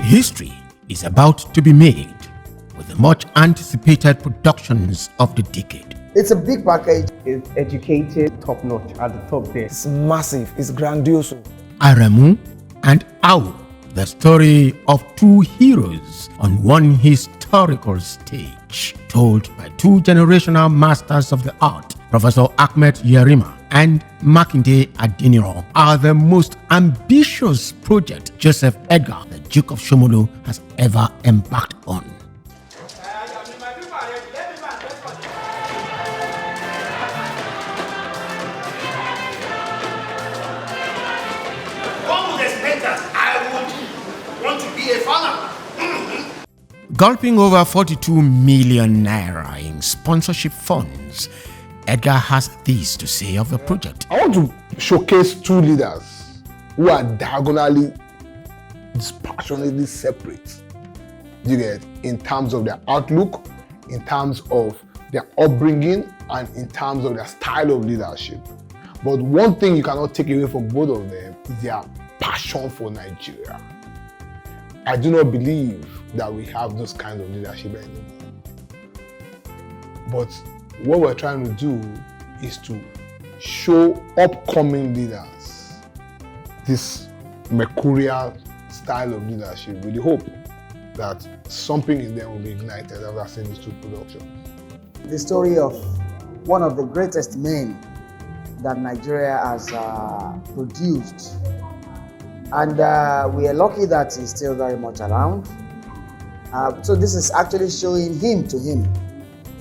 History is about to be made with the much anticipated productions of the decade. It's a big package. It's educated, top notch at the top there. It's massive, it's grandiose. Aremu and Awo, the story of two heroes on one historical stage, told by two generational masters of the art, Professor Ahmed Yerima and Makinde Adeniran, are the most ambitious project Joseph Edgar, the Duke of Shomolu, has ever embarked on. One would expect that I would want to be a farmer. Gulping over 42 million naira in sponsorship funds, Edgar has this to say of the project. I want to showcase two leaders who are diagonally, dispassionately separate. You get, in terms of their outlook, in terms of their upbringing, and in terms of their style of leadership. But one thing you cannot take away from both of them is their passion for Nigeria. I do not believe that we have those kinds of leadership anymore. But what we're trying to do is to show upcoming leaders this mercurial style of leadership with the hope that something in them will be ignited after seeing these two productions. The story of one of the greatest men that Nigeria has produced. And we are lucky that he's still very much around. So this is actually showing him to him.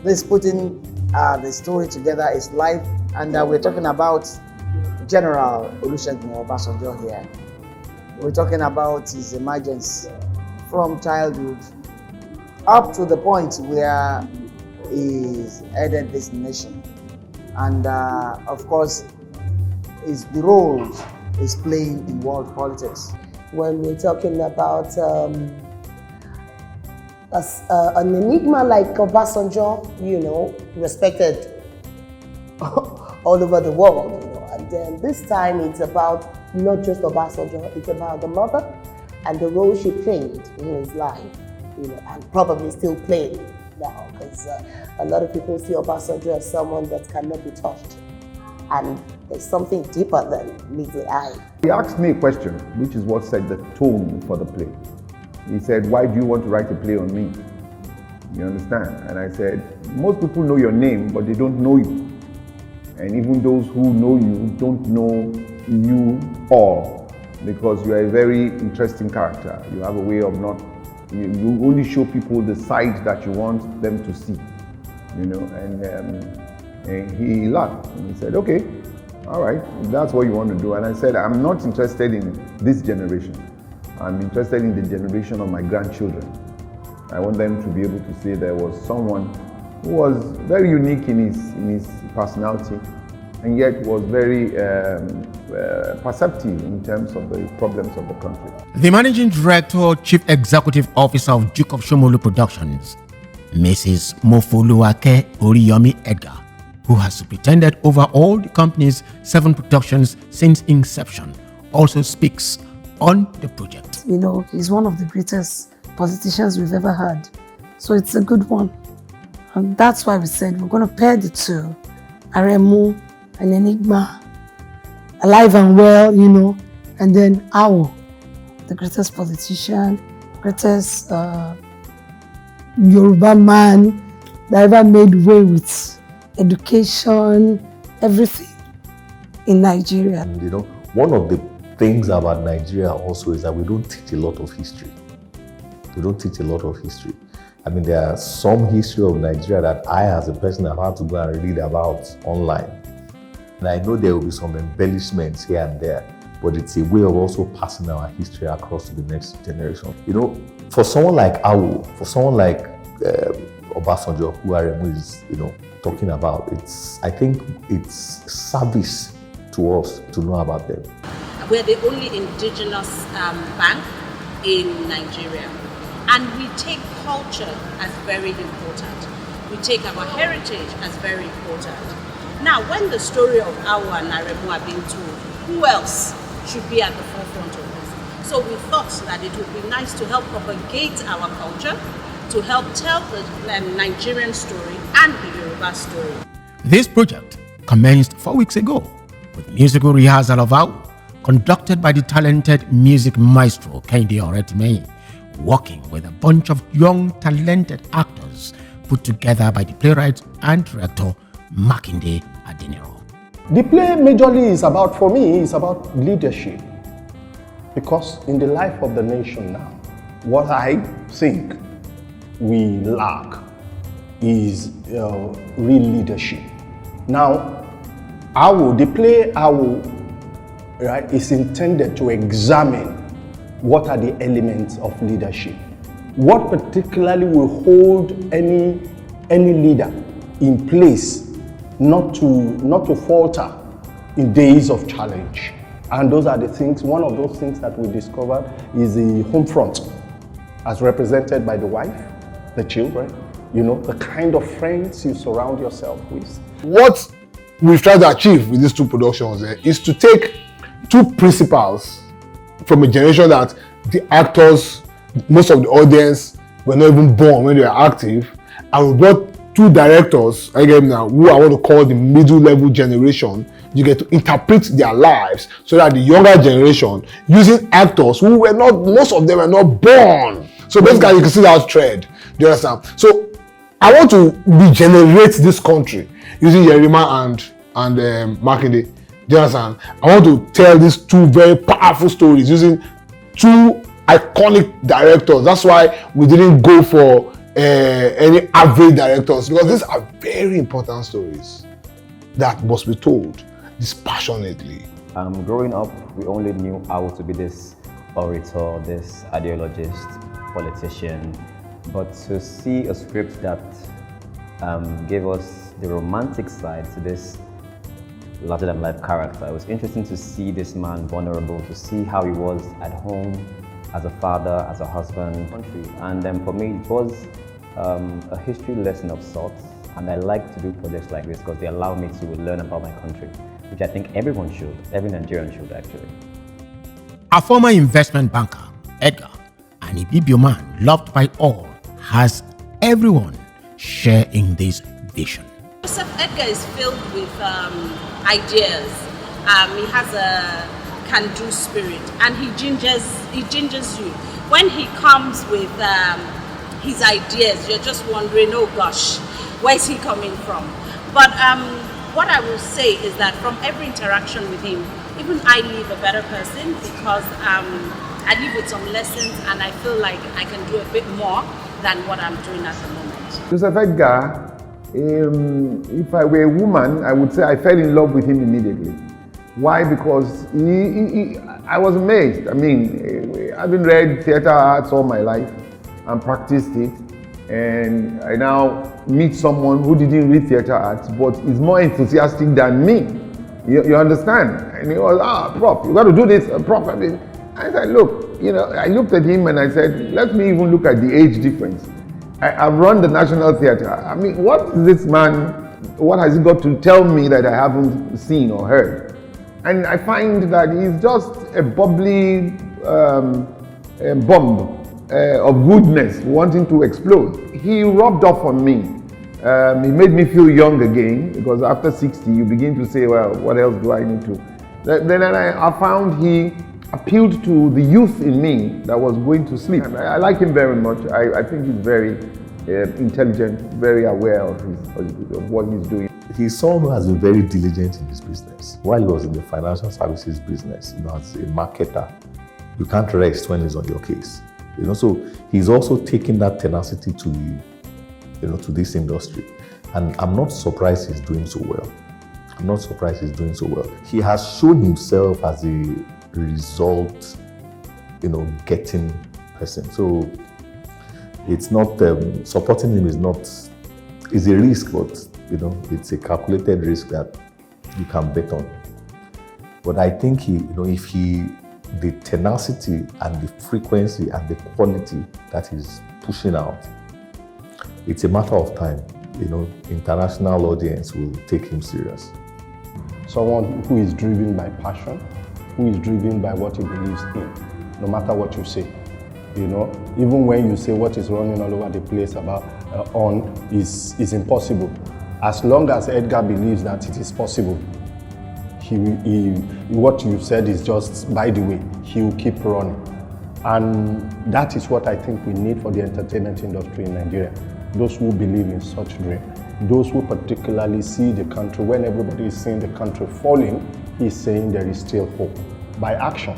This putting the story together is life, and we're talking about General Olusegun Obasanjo here. We're talking about his emergence from childhood up to the point where he's headed this nation. And of course, the roles he's playing in world politics. When we're talking about an enigma like Obasanjo, you know, respected all over the world, you know. And then this time it's about not just Obasanjo, it's about the mother and the role she played in his life, you know, and probably still playing now, because a lot of people see Obasanjo as someone that cannot be touched. And there's something deeper than meets the eye. He asked me a question, which is what set the tone for the play. He said, "Why do you want to write a play on me?" You understand? And I said, most people know your name, but they don't know you. And even those who know you don't know you all, because you are a very interesting character. You have a way of not, you only show people the side that you want them to see, you know. And he laughed and he said, "Okay, all right, if that's what you want to do." And I said, "I'm not interested in this generation. I'm interested in the generation of my grandchildren. I want them to be able to say there was someone who was very unique in his personality, and yet was very perceptive in terms of the problems of the country." The Managing Director, Chief Executive Officer of Duke of Shomolu Productions, Mrs. Mofoluwake Oriyomi Edgar, who has superintended over all the company's 7 productions since inception, also speaks on the project. You know, he's one of the greatest politicians we've ever had. So it's a good one. And that's why we said we're going to pair the two, Aremu and Enigma, alive and well, you know, and then Awo, the greatest politician, greatest Yoruba man that ever made way with education, everything in Nigeria. You know, one of the things about Nigeria also is that we don't teach a lot of history. We don't teach a lot of history. I mean, there are some history of Nigeria that I, as a person, have had to go and read about online. And I know there will be some embellishments here and there, but it's a way of also passing our history across to the next generation. You know, for someone like Awo, for someone like Obasanjo, who Aremu is, you know, talking about, I think it's service to us to know about them. We're the only indigenous bank in Nigeria, and we take culture as very important. We take our heritage as very important. Now, when the story of Awo and Aremu are being told, who else should be at the forefront of this? So we thought that it would be nice to help propagate our culture, to help tell the Nigerian story and the Yoruba story. This project commenced 4 weeks ago with musical rehearsal of Awo, conducted by the talented music maestro Kehinde Oretime, working with a bunch of young talented actors put together by the playwright and director Makinde Adeniro. The play majorly is about, for me, is about leadership. Because in the life of the nation now, what I think we lack is real leadership. Now, the play Awo, right, is intended to examine what are the elements of leadership. What particularly will hold any leader in place not to falter in days of challenge. And those are the things, one of those things that we discovered is the home front, as represented by the wife, the children, the kind of friends you surround yourself with. What we've tried to achieve with these two productions is to take two principles from a generation that the actors, most of the audience were not even born when they were active, and we brought two directors, again now, who I want to call the middle level generation. You get to interpret their lives so that the younger generation, using actors who were not, most of them were not born. So basically you can see that thread. Do you understand? So I want to regenerate this country using Yerima and Makinde. Do you understand? I want to tell these two very powerful stories using two iconic directors. That's why we didn't go for any average directors, because these are very important stories that must be told dispassionately. Growing up, we only knew Awo to be this orator, this ideologist, politician, but to see a script that gave us the romantic side to this larger-than-life character. It was interesting to see this man vulnerable, to see how he was at home, as a father, as a husband, and for me it was a history lesson of sorts, and I like to do projects like this because they allow me to learn about my country, which I think everyone should, every Nigerian should actually. A former investment banker, Edgar, an Ibibio man loved by all, has everyone share in this vision. Joseph Edgar is filled with ideas. He has a can-do spirit, and he gingers you. When he comes with his ideas, you're just wondering, oh gosh, where is he coming from? But what I will say is that from every interaction with him, even I leave a better person, because I leave with some lessons, and I feel like I can do a bit more than what I'm doing at the moment. Joseph Edgar, if I were a woman, I would say I fell in love with him immediately. Why? Because I was amazed. I mean, I've been read theater arts all my life and practiced it, and I now meet someone who didn't read theater arts but is more enthusiastic than me. You understand? And he was, Prof, you got to do this, Prof. I said, look, I looked at him and I said, let me even look at the age difference. I've run the National Theatre. I mean, what is this man, what has he got to tell me that I haven't seen or heard? And I find that he's just a bubbly bomb of goodness wanting to explode. He rubbed off on me. He made me feel young again, because after 60 you begin to say, well, what else do I need to? Then I found he appealed to the youth in me that was going to sleep. I like him very much. I think he's very intelligent, very aware of what he's doing. He's someone who has been very diligent in his business. While he was in the financial services business, as a marketer, you can't rest when he's on your case. So he's also taken that tenacity to to this industry. And I'm not surprised he's doing so well. He has shown himself as a result, getting person. So it's not, supporting him is a risk, but it's a calculated risk that you can bet on. But I think the tenacity and the frequency and the quality that he's pushing out, it's a matter of time. International audience will take him serious. Someone who is driven by passion, who is driven by what he believes in. no matter what you say. You know, even when you say what is running all over the place about is impossible. As long as Edgar believes that it is possible, what you said is just by the way, he will keep running. And that is what I think we need for the entertainment industry in Nigeria. Those who believe in such dream, those who particularly see the country, when everybody is seeing the country falling, he's saying there is still hope by action.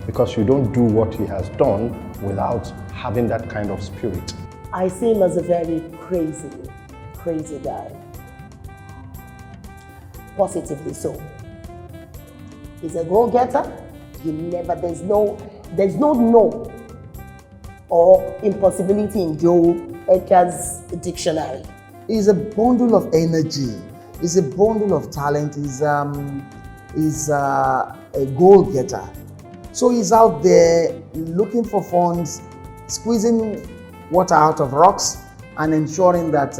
Because you don't do what he has done without having that kind of spirit. I see him as a very crazy guy. Positively so. He's a go-getter. There's no no or impossibility in Joe Edgar's dictionary. He's a bundle of energy. He's a bundle of talent. He's a goal-getter. So he's out there looking for funds, squeezing water out of rocks, and ensuring that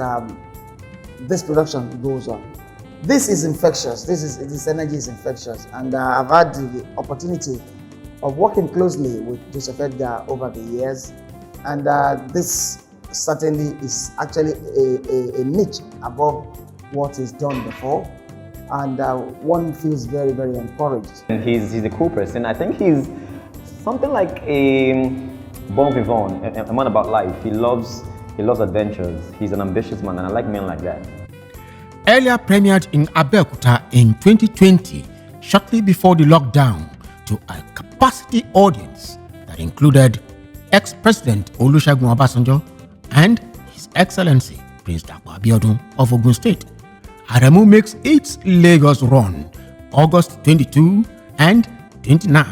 this production goes on. This is infectious. This energy is infectious, and I've had the opportunity of working closely with Joseph Edgar over the years, and this certainly is actually a niche above what is done before, and one feels very, very encouraged. And he's a cool person. I think he's something like a bon vivant, a man about life. He loves adventures. He's an ambitious man, and I like men like that. Earlier premiered in Abeokuta in 2020, shortly before the lockdown, to a capacity audience that included ex-President Olusegun Obasanjo and His Excellency Prince Dapo Abiodun of Ogun State. Aremu makes its Lagos run August 22 and 29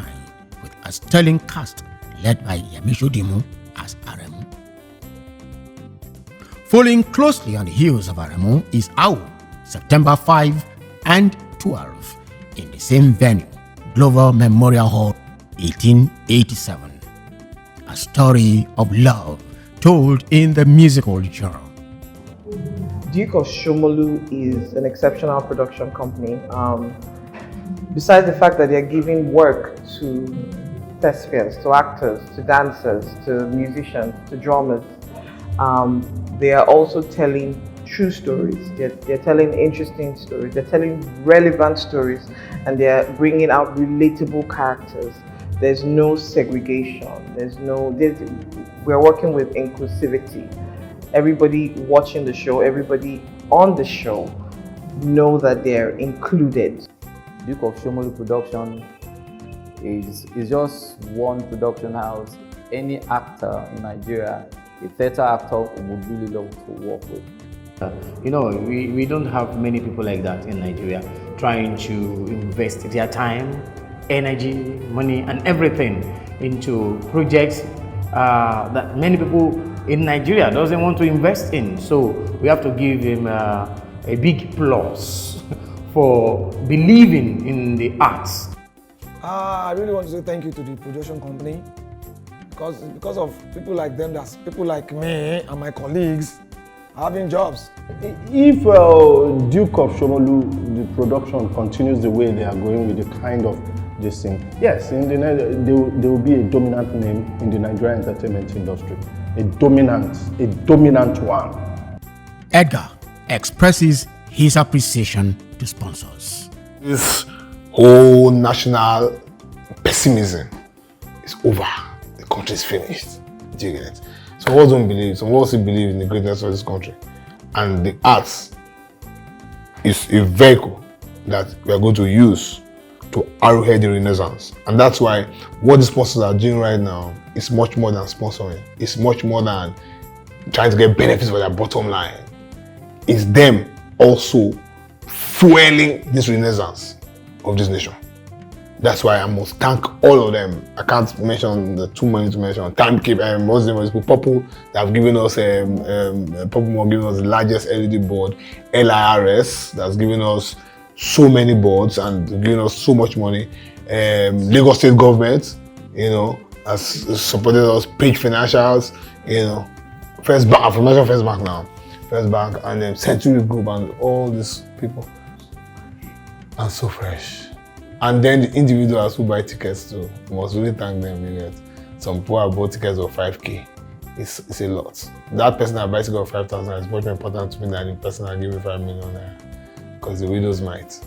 with a sterling cast led by Yemi Shodimu as Aremu. Following closely on the heels of Aremu is Awo, September 5 and 12 in the same venue, Glover Memorial Hall, 1887. A story of love told in the musical genre. Duke of Shomolu is an exceptional production company. Besides the fact that they're giving work to thespians, to actors, to dancers, to musicians, to drummers, they are also telling true stories. They're telling interesting stories. They're telling relevant stories, and they're bringing out relatable characters. There's no segregation. We're working with inclusivity. Everybody watching the show, everybody on the show know that they're included. Duke of Shomolu Production is just one production house. Any actor in Nigeria, a theatre actor, would really love to work with. You know, we don't have many people like that in Nigeria trying to invest their time, energy, money, and everything into projects that many people in Nigeria doesn't want to invest in. So we have to give him a big plus for believing in the arts. I really want to say thank you to the production company, because of people like them, that's people like me and my colleagues having jobs. If Duke of Shomolu, the production continues the way they are going with the kind of this thing, yes, there will be a dominant name in the Nigerian entertainment industry, a dominant one. Edgar expresses his appreciation to sponsors. This whole national pessimism is over. The country is finished. Do you get it? Some of us don't believe. Some of us believe in the greatness of this country, and the arts is a vehicle that we are going to use to arrowhead the Renaissance. And that's why what the sponsors are doing right now is much more than sponsoring. It's much more than trying to get benefits for their bottom line. It's them also fueling this Renaissance of this nation. That's why I must thank all of them. I can't mention the too many to mention. Timekeep, most of them people that have given us people giving us the largest LED board, LIRS, that's given us so many boards and giving us so much money. Lagos State government, has supported us. Page Financials, First Bank, I've mentioned First Bank now. First Bank, and then Century Group, and all these people. And So Fresh. And then the individuals who buy tickets too, you must really thank them. You get some people have bought tickets of 5K. It's a lot. That person that buys tickets of 5,000 is much more important to me than the person that gave me 5 million because the widows might.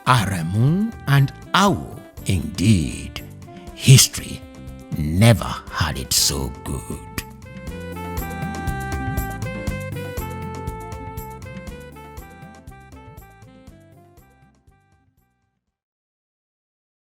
Aremu and Awo, indeed. History never had it so good.